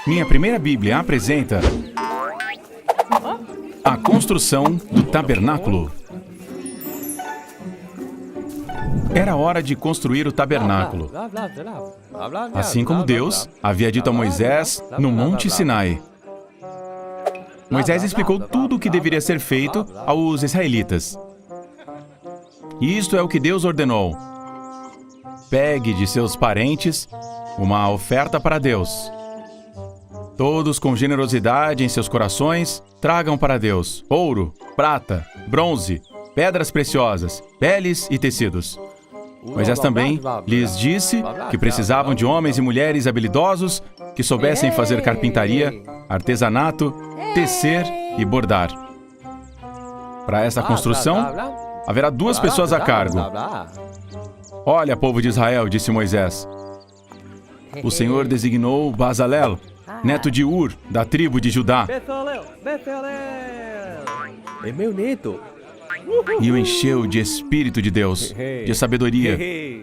Minha primeira Bíblia apresenta a construção do tabernáculo. Era hora de construir o tabernáculo, assim como Deus havia dito a Moisés no Monte Sinai. Moisés explicou tudo o que deveria ser feito aos israelitas. Isto é o que Deus ordenou. Pegue de seus parentes uma oferta para Deus. Todos com generosidade em seus corações, tragam para Deus ouro, prata, bronze, pedras preciosas, peles e tecidos. Moisés também lhes disse que precisavam de homens e mulheres habilidosos que soubessem fazer carpintaria, artesanato, tecer e bordar. Para essa construção, haverá 2 pessoas a cargo. Olha, povo de Israel, disse Moisés. O Senhor designou Bezalel, neto de Ur, da tribo de Judá, É meu neto. e o encheu de Espírito de Deus, de sabedoria,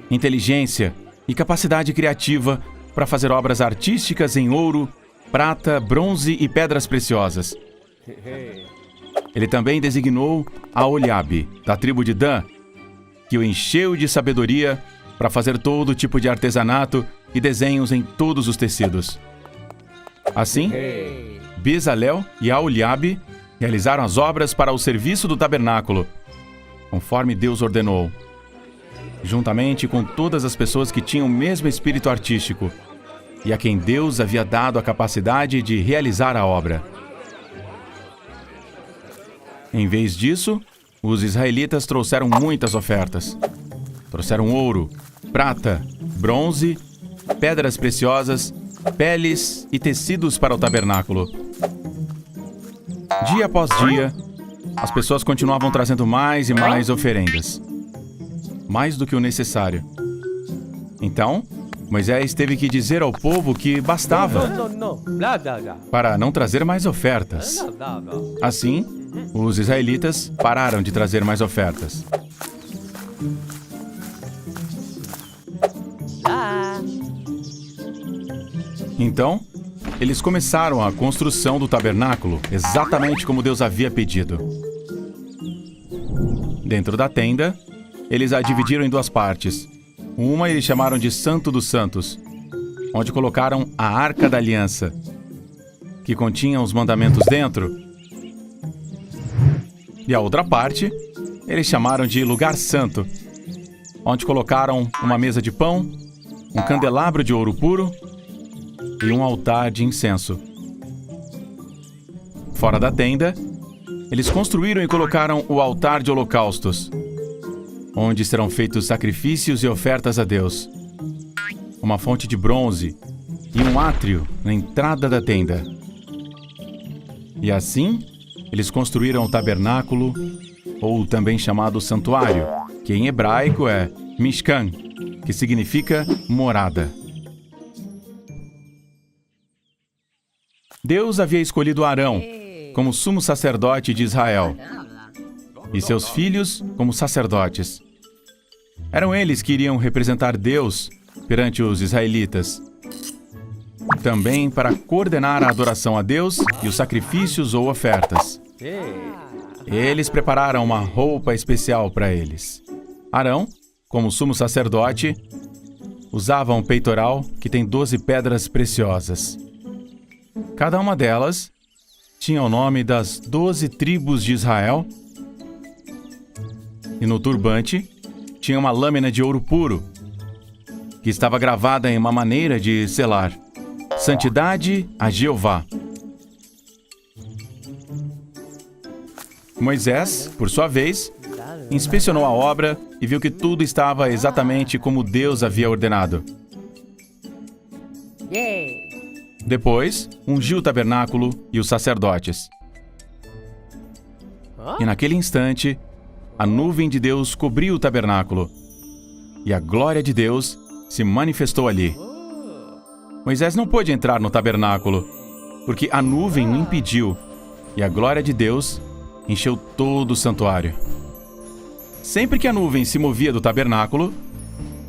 inteligência e capacidade criativa para fazer obras artísticas em ouro, prata, bronze e pedras preciosas. Ele também designou Aholiabe, da tribo de Dan, que o encheu de sabedoria para fazer todo tipo de artesanato e desenhos em todos os tecidos. Assim, Bezalel e Aholiabe realizaram as obras para o serviço do tabernáculo, conforme Deus ordenou, juntamente com todas as pessoas que tinham o mesmo espírito artístico e a quem Deus havia dado a capacidade de realizar a obra. Em vez disso, os israelitas trouxeram muitas ofertas. Trouxeram ouro, prata, bronze, pedras preciosas, peles e tecidos para o tabernáculo. Dia após dia, as pessoas continuavam trazendo mais e mais oferendas, mais do que o necessário. Então, Moisés teve que dizer ao povo que bastava para não trazer mais ofertas. Assim, os israelitas pararam de trazer mais ofertas. Então, eles começaram a construção do tabernáculo, exatamente como Deus havia pedido. Dentro da tenda, eles a dividiram em 2 partes. Uma eles chamaram de Santo dos Santos, onde colocaram a Arca da Aliança, que continha os mandamentos dentro. E a outra parte, eles chamaram de Lugar Santo, onde colocaram uma mesa de pão, um candelabro de ouro puro e um altar de incenso. Fora da tenda, eles construíram e colocaram o altar de holocaustos, onde serão feitos sacrifícios e ofertas a Deus, uma fonte de bronze e um átrio na entrada da tenda. E assim, eles construíram o tabernáculo, ou também chamado santuário, que em hebraico é Mishkan, que significa morada. Deus havia escolhido Arão como sumo sacerdote de Israel e seus filhos como sacerdotes. Eram eles que iriam representar Deus perante os israelitas, também para coordenar a adoração a Deus e os sacrifícios ou ofertas. Eles prepararam uma roupa especial para eles. Arão, como sumo sacerdote, usava um peitoral que tem 12 pedras preciosas. Cada uma delas tinha o nome das 12 tribos de Israel, e no turbante tinha uma lâmina de ouro puro, que estava gravada em uma maneira de selar: Santidade a Jeová. Moisés, por sua vez, inspecionou a obra e viu que tudo estava exatamente como Deus havia ordenado. Depois, ungiu o tabernáculo e os sacerdotes. E naquele instante, a nuvem de Deus cobriu o tabernáculo, e a glória de Deus se manifestou ali. Moisés não pôde entrar no tabernáculo, porque a nuvem o impediu, e a glória de Deus encheu todo o santuário. Sempre que a nuvem se movia do tabernáculo,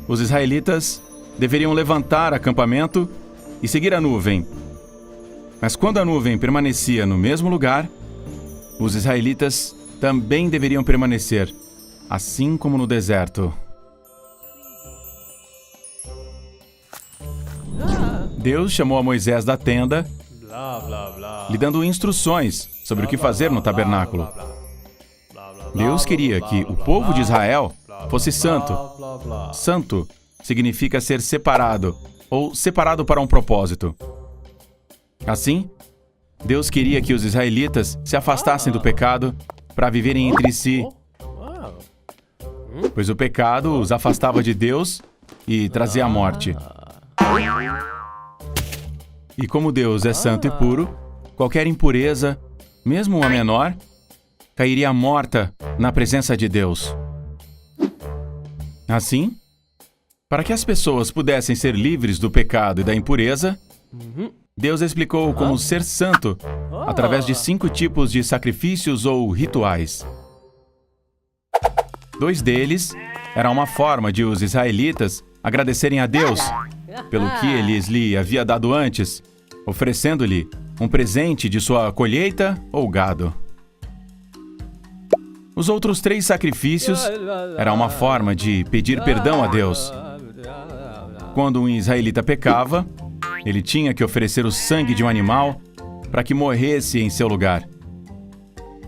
os israelitas deveriam levantar acampamento e seguir a nuvem, Mas quando a nuvem permanecia no mesmo lugar, os israelitas também deveriam permanecer, assim como no deserto. Deus chamou a Moisés da tenda, lhe dando instruções sobre o que fazer no tabernáculo. Deus queria que o povo de Israel fosse santo. Santo significa ser separado, ou separado para um propósito. Assim, Deus queria que os israelitas se afastassem do pecado para viverem entre si, pois o pecado os afastava de Deus e trazia a morte. E como Deus é santo e puro, qualquer impureza, mesmo a menor, cairia morta na presença de Deus. Assim, para que as pessoas pudessem ser livres do pecado e da impureza, Deus explicou como ser santo através de 5 tipos de sacrifícios ou rituais. 2 deles eram uma forma de os israelitas agradecerem a Deus pelo que Ele lhe havia dado antes, oferecendo-lhe um presente de sua colheita ou gado. Os outros 3 sacrifícios eram uma forma de pedir perdão a Deus. Quando um israelita pecava, ele tinha que oferecer o sangue de um animal para que morresse em seu lugar.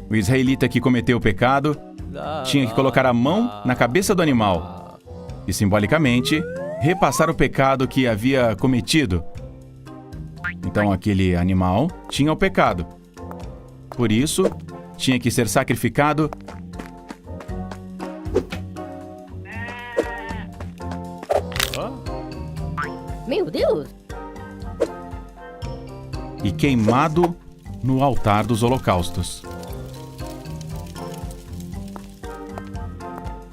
O israelita que cometeu o pecado tinha que colocar a mão na cabeça do animal e, simbolicamente, repassar o pecado que havia cometido. Então, aquele animal tinha o pecado. Por isso, tinha que ser sacrificado. Meu Deus! E queimado no altar dos holocaustos.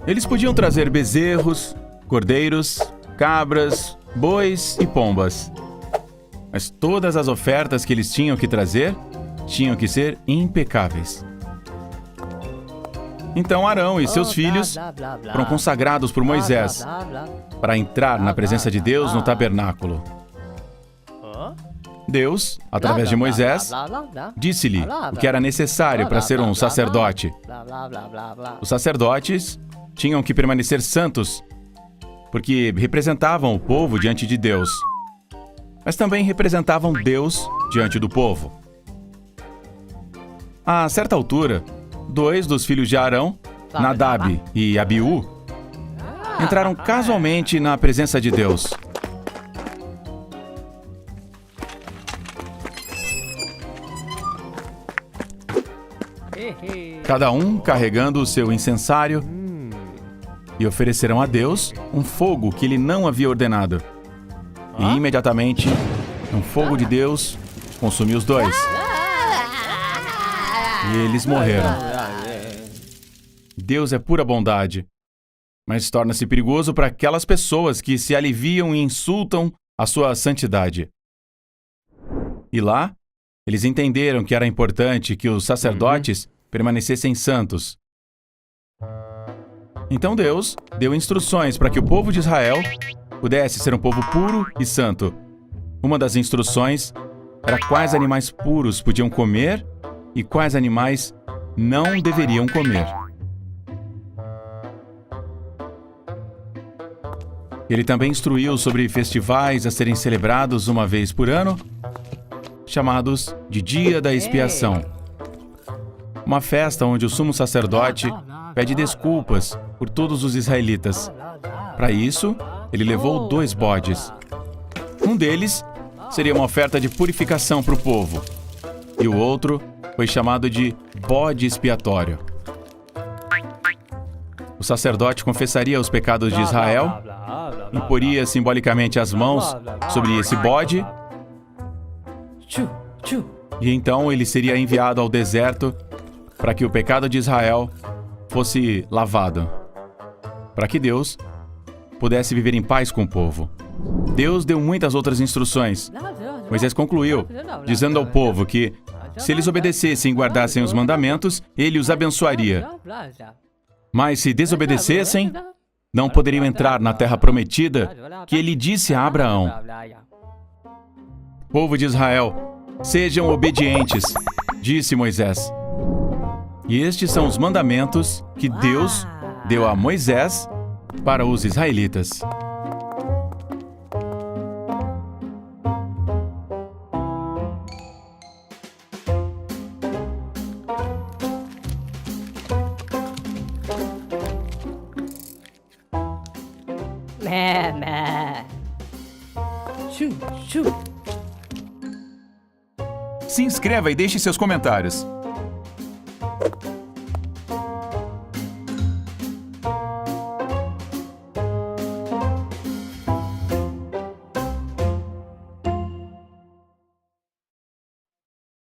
Eles podiam trazer bezerros, cordeiros, cabras, bois e pombas. Mas todas as ofertas que eles tinham que trazer tinham que ser impecáveis. Então Arão e seus filhos foram consagrados por Moisés para entrar na presença de Deus no tabernáculo. Deus, através de Moisés, disse-lhe o que era necessário para ser um sacerdote. Os sacerdotes tinham que permanecer santos, porque representavam o povo diante de Deus, mas também representavam Deus diante do povo. A certa altura, 2 dos filhos de Arão, Nadab e Abiú, entraram casualmente na presença de Deus. Cada um carregando o seu incensário, e ofereceram a Deus um fogo que ele não havia ordenado. E imediatamente, um fogo de Deus consumiu os 2. E eles morreram. Deus é pura bondade, mas torna-se perigoso para aquelas pessoas que se aliviam e insultam a sua santidade. E lá, eles entenderam que era importante que os sacerdotes permanecessem santos. Então Deus deu instruções para que o povo de Israel pudesse ser um povo puro e santo. Uma das instruções era quais animais puros podiam comer e quais animais não deveriam comer. Ele também instruiu sobre festivais a serem celebrados uma vez por ano, chamados de Dia da Expiação. Uma festa onde o sumo sacerdote pede desculpas por todos os israelitas. Para isso, ele levou 2 bodes. Um deles seria uma oferta de purificação para o povo, e o outro foi chamado de bode expiatório. O sacerdote confessaria os pecados de Israel, imporia simbolicamente as mãos sobre esse bode, e então ele seria enviado ao deserto para que o pecado de Israel fosse lavado, para que Deus pudesse viver em paz com o povo. Deus deu muitas outras instruções. Moisés concluiu, dizendo ao povo que, se eles obedecessem e guardassem os mandamentos, ele os abençoaria. Mas se desobedecessem, não poderiam entrar na terra prometida que ele disse a Abraão. O povo de Israel Sejam obedientes, disse Moisés. E estes são os mandamentos que Deus deu a Moisés para os israelitas. Mé, mé. Shoo, shoo. Se inscreva e deixe seus comentários.